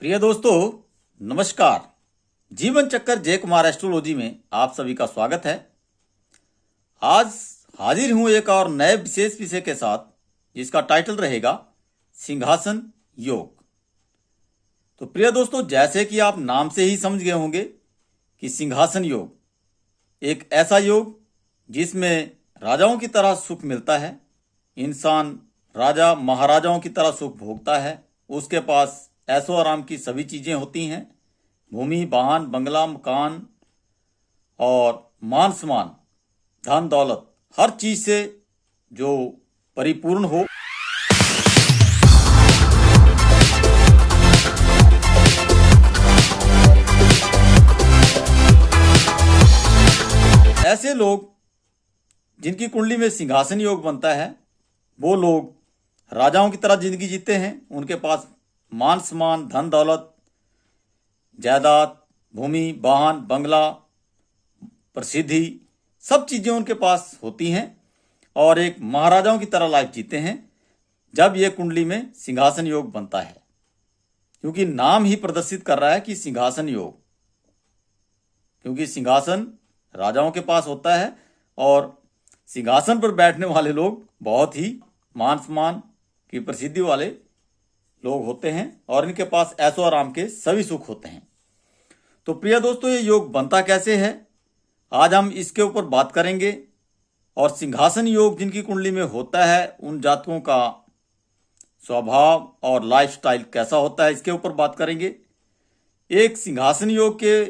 प्रिय दोस्तों, नमस्कार। जीवन चक्कर जय कुमार एस्ट्रोलॉजी में आप सभी का स्वागत है। आज हाजिर हूं एक और नए विशेष विषय के साथ, जिसका टाइटल रहेगा सिंहासन योग। तो प्रिय दोस्तों, जैसे कि आप नाम से ही समझ गए होंगे कि सिंहासन योग एक ऐसा योग जिसमें राजाओं की तरह सुख मिलता है। इंसान राजा महाराजाओं की तरह सुख भोगता है। उसके पास ऐशो आराम की सभी चीजें होती हैं, भूमि, वाहन, बंगला, मकान और मान सम्मान, धन दौलत, हर चीज से जो परिपूर्ण हो। ऐसे लोग जिनकी कुंडली में सिंहासन योग बनता है, वो लोग राजाओं की तरह जिंदगी जीते हैं। उनके पास मान सम्मान, धन दौलत, जायदाद, भूमि, वाहन, बंगला, प्रसिद्धि, सब चीजें उनके पास होती हैं और एक महाराजाओं की तरह लाइफ जीते हैं जब ये कुंडली में सिंहासन योग बनता है। क्योंकि नाम ही प्रदर्शित कर रहा है कि सिंहासन योग, क्योंकि सिंहासन राजाओं के पास होता है और सिंहासन पर बैठने वाले लोग बहुत ही मान सम्मान की प्रसिद्धि वाले लोग होते हैं और इनके पास ऐशो आराम के सभी सुख होते हैं। तो प्रिय दोस्तों, ये योग बनता कैसे है, आज हम इसके ऊपर बात करेंगे। और सिंहासन योग जिनकी कुंडली में होता है, उन जातकों का स्वभाव और लाइफस्टाइल कैसा होता है, इसके ऊपर बात करेंगे। एक सिंहासन योग के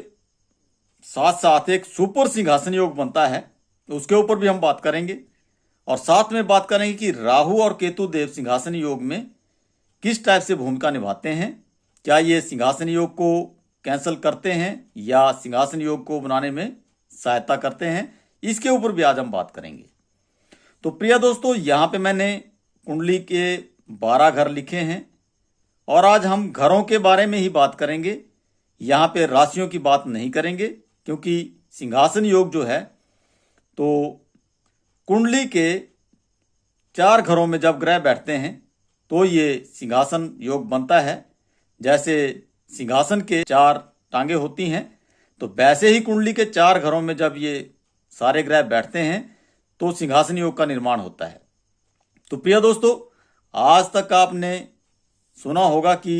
साथ साथ एक सुपर सिंहासन योग बनता है, उसके ऊपर भी हम बात करेंगे। और साथ में बात करेंगे कि राहु और केतु देव सिंहासन योग में किस टाइप से भूमिका निभाते हैं। क्या ये सिंहासन योग को कैंसिल करते हैं या सिंहासन योग को बनाने में सहायता करते हैं, इसके ऊपर भी आज हम बात करेंगे। तो प्रिय दोस्तों, यहाँ पे मैंने कुंडली के 12 घर लिखे हैं और आज हम घरों के बारे में ही बात करेंगे। यहाँ पे राशियों की बात नहीं करेंगे, क्योंकि सिंहासन योग जो है तो कुंडली के 4 घरों में जब ग्रह बैठते हैं तो ये सिंहासन योग बनता है। जैसे सिंहासन के 4 टांगे होती हैं, तो वैसे ही कुंडली के 4 घरों में जब ये सारे ग्रह बैठते हैं तो सिंहासन योग का निर्माण होता है। तो प्रिय दोस्तों, आज तक आपने सुना होगा कि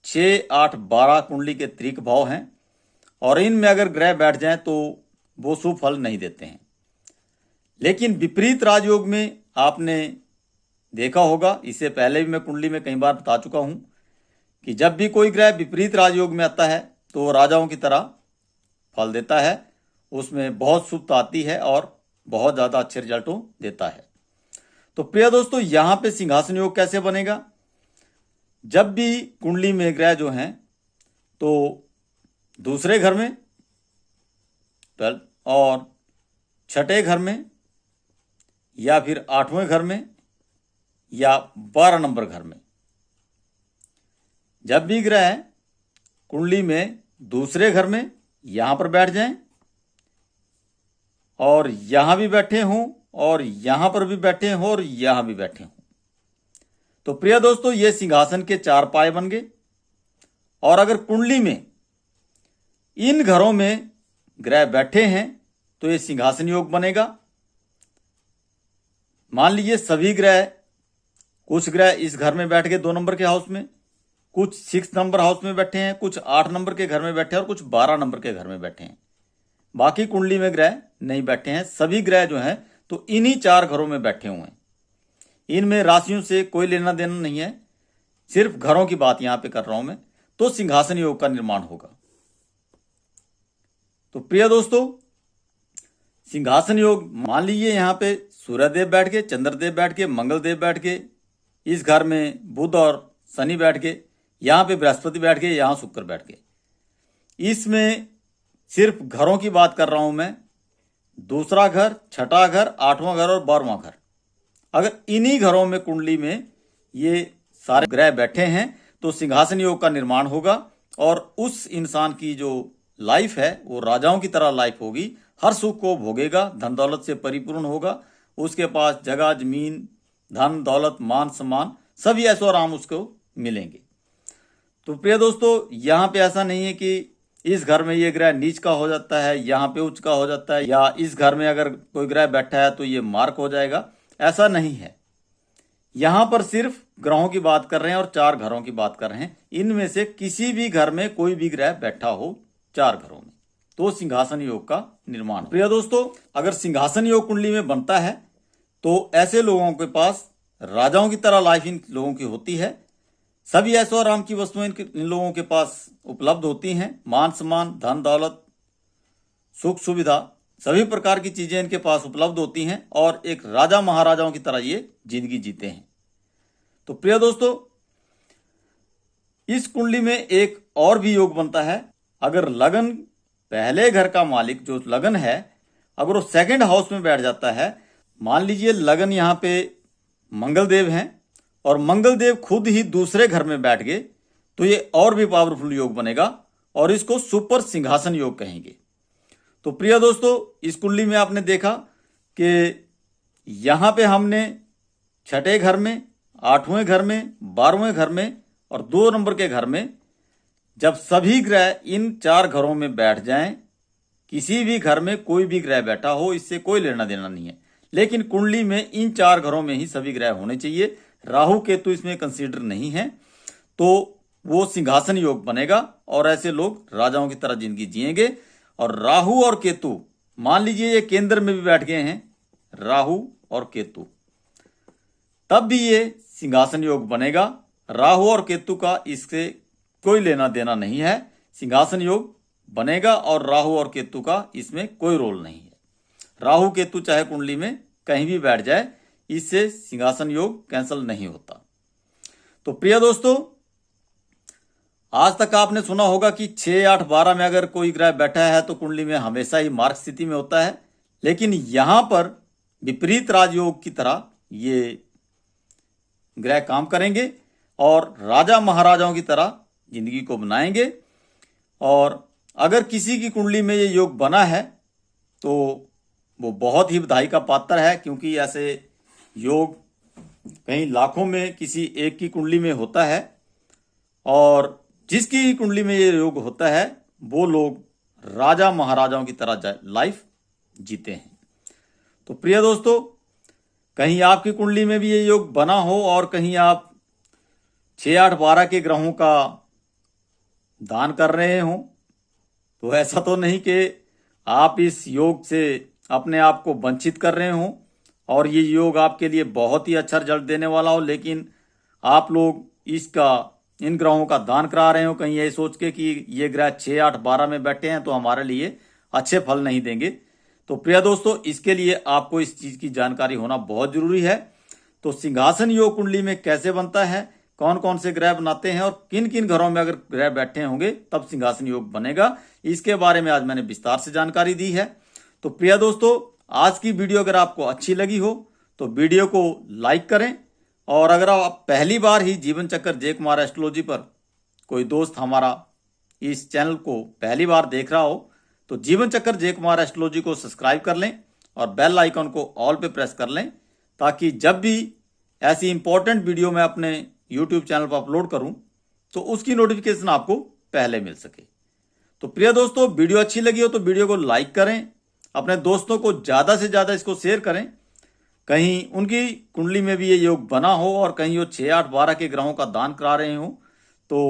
6, 8, 12 कुंडली के त्रिक भाव हैं और इनमें अगर ग्रह बैठ जाएं तो वो शुभ फल नहीं देते हैं। लेकिन विपरीत राजयोग में आपने देखा होगा, इससे पहले भी मैं कुंडली में कई बार बता चुका हूं कि जब भी कोई ग्रह विपरीत राजयोग में आता है तो राजाओं की तरह फल देता है, उसमें बहुत शुभता आती है और बहुत ज़्यादा अच्छे रिजल्टों देता है। तो प्रिय दोस्तों, यहाँ पे सिंहासन योग कैसे बनेगा। जब भी कुंडली में ग्रह जो हैं तो दूसरे घर में 12 और छठे घर में या फिर 8वें घर में या 12 नंबर घर में, जब भी ग्रह कुंडली में दूसरे घर में यहां पर बैठ जाएं और यहां भी बैठे हों और यहां पर भी बैठे हों और यहां भी बैठे हों, तो प्रिय दोस्तों, ये सिंहासन के 4 पाए बन गए। और अगर कुंडली में इन घरों में ग्रह बैठे हैं तो ये सिंहासन योग बनेगा। मान लीजिए सभी ग्रह, कुछ ग्रह इस घर में बैठ गए 2 नंबर के हाउस में, कुछ 6 नंबर हाउस में बैठे हैं, कुछ 8 नंबर के घर में बैठे हैं और कुछ 12 नंबर के घर में बैठे हैं। बाकी कुंडली में ग्रह नहीं बैठे हैं। सभी ग्रह जो हैं तो इन्हीं 4 घरों में बैठे हुए हैं। इनमें राशियों से कोई लेना देना नहीं है, सिर्फ घरों की बात यहां पे कर रहा हूं मैं। तो सिंहासन योग का निर्माण होगा। तो प्रिय दोस्तों, सिंहासन योग, मान लीजिए यहाँ पे सूर्यदेव बैठ के, चंद्रदेव बैठ के, मंगलदेव बैठ के, इस घर में बुध और शनि बैठ के, यहाँ पे बृहस्पति बैठ के, यहाँ शुक्र बैठ के। इसमें सिर्फ घरों की बात कर रहा हूं मैं। दूसरा घर, छठा घर, 8वां घर और 12वां घर, अगर इन्हीं घरों में कुंडली में ये सारे ग्रह बैठे हैं तो सिंहासन योग का निर्माण होगा और उस इंसान की जो लाइफ है वो राजाओं की तरह लाइफ होगी। हर सुख को भोगेगा, धन दौलत से परिपूर्ण होगा, उसके पास जगह जमीन, धन दौलत, मान सम्मान, सभी ऐशो आराम उसको मिलेंगे। तो प्रिय दोस्तों, यहाँ पे ऐसा नहीं है कि इस घर में ये ग्रह नीच का हो जाता है, यहाँ पे उच्च का हो जाता है, या इस घर में अगर कोई ग्रह बैठा है तो ये मार्क हो जाएगा, ऐसा नहीं है। यहाँ पर सिर्फ ग्रहों की बात कर रहे हैं और 4 घरों की बात कर रहे हैं। इनमें से किसी भी घर में कोई भी ग्रह बैठा हो 4 घरों में तो सिंहासन योग का निर्माण। प्रिय दोस्तों, अगर सिंहासन योग कुंडली में बनता है तो ऐसे लोगों के पास राजाओं की तरह लाइफ इन लोगों की होती है। सभी ऐशो आराम की वस्तुएं इन लोगों के पास उपलब्ध होती हैं। मान सम्मान, धन दौलत, सुख सुविधा, सभी प्रकार की चीजें इनके पास उपलब्ध होती हैं और एक राजा महाराजाओं की तरह ये जिंदगी जीते हैं। तो प्रिय दोस्तों, इस कुंडली में एक और भी योग बनता है। अगर लगन, पहले घर का मालिक जो लगन है, अगर वो 2nd हाउस में बैठ जाता है, मान लीजिए लगन यहाँ पे मंगल देव हैं और मंगल देव खुद ही दूसरे घर में बैठ गए, तो ये और भी पावरफुल योग बनेगा और इसको सुपर सिंहासन योग कहेंगे। तो प्रिय दोस्तों, इस कुंडली में आपने देखा कि यहाँ पे हमने 6ठे घर में, 8वें घर में, 12वें घर में और 2 नंबर के घर में जब सभी ग्रह इन 4 घरों में बैठ जाएं, किसी भी घर में कोई भी ग्रह बैठा हो, इससे कोई लेना देना नहीं है, लेकिन कुंडली में इन 4 घरों में ही सभी ग्रह होने चाहिए। राहु केतु इसमें कंसीडर नहीं है, तो वो सिंहासन योग बनेगा और ऐसे लोग राजाओं की तरह जिंदगी जिएंगे। और राहु और केतु, मान लीजिए ये केंद्र में भी बैठ गए हैं, राहु और केतु, तब भी ये सिंहासन योग बनेगा। राहु और केतु का इससे कोई लेना देना नहीं है, सिंहासन योग बनेगा और राहु और केतु का इसमें कोई रोल नहीं है। राहु केतु चाहे कुंडली में कहीं भी बैठ जाए, इससे सिंहासन योग कैंसिल नहीं होता। तो प्रिय दोस्तों, आज तक आपने सुना होगा कि 6, 8, 12 में अगर कोई ग्रह बैठा है तो कुंडली में हमेशा ही मार्ग स्थिति में होता है, लेकिन यहां पर विपरीत राजयोग की तरह ये ग्रह काम करेंगे और राजा महाराजाओं की तरह जिंदगी को बनाएंगे। और अगर किसी की कुंडली में ये योग बना है तो वो बहुत ही बधाई का पात्र है, क्योंकि ऐसे योग कहीं लाखों में किसी एक की कुंडली में होता है और जिसकी कुंडली में ये योग होता है वो लोग राजा महाराजाओं की तरह लाइफ जीते हैं। तो प्रिय दोस्तों, कहीं आपकी कुंडली में भी ये योग बना हो और कहीं आप 6, 8, 12 के ग्रहों का दान कर रहे हो, तो ऐसा तो नहीं कि आप इस योग से अपने आप को वंचित कर रहे हो और ये योग आपके लिए बहुत ही अच्छा रिजल्ट देने वाला हो, लेकिन आप लोग इन ग्रहों का दान करा रहे हो कहीं ये सोच के कि ये ग्रह 6, 8, 12 में बैठे हैं तो हमारे लिए अच्छे फल नहीं देंगे। तो प्रिय दोस्तों, इसके लिए आपको इस चीज की जानकारी होना बहुत जरूरी है। तो सिंहासन योग कुंडली में कैसे बनता है, कौन कौन से ग्रह बनाते हैं और किन किन घरों में अगर ग्रह बैठे होंगे तब सिंहासन योग बनेगा, इसके बारे में आज मैंने विस्तार से जानकारी दी है। तो प्रिय दोस्तों, आज की वीडियो अगर आपको अच्छी लगी हो तो वीडियो को लाइक करें, और अगर आप पहली बार ही जीवन चक्कर जय कुमार एस्ट्रोलॉजी पर कोई दोस्त हमारा इस चैनल को पहली बार देख रहा हो तो जीवन चक्कर जय कुमार एस्ट्रोलॉजी को सब्सक्राइब कर लें और बेल आइकन को ऑल पे प्रेस कर लें, ताकि जब भी ऐसी इंपॉर्टेंट वीडियो मैं अपने यूट्यूब चैनल पर अपलोड करूं तो उसकी नोटिफिकेशन आपको पहले मिल सके। तो प्रिय दोस्तों, वीडियो अच्छी लगी हो तो वीडियो को लाइक करें, अपने दोस्तों को ज़्यादा से ज़्यादा इसको शेयर करें, कहीं उनकी कुंडली में भी ये योग बना हो और कहीं वो 6, 8, 12 के ग्रहों का दान करा रहे हो तो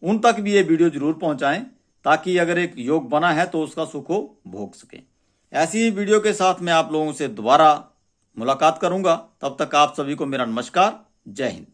उन तक भी ये वीडियो जरूर पहुंचाएं, ताकि अगर एक योग बना है तो उसका सुख हो भोग सकें। ऐसी ही वीडियो के साथ मैं आप लोगों से दोबारा मुलाकात करूंगा, तब तक आप सभी को मेरा नमस्कार। जय हिंद।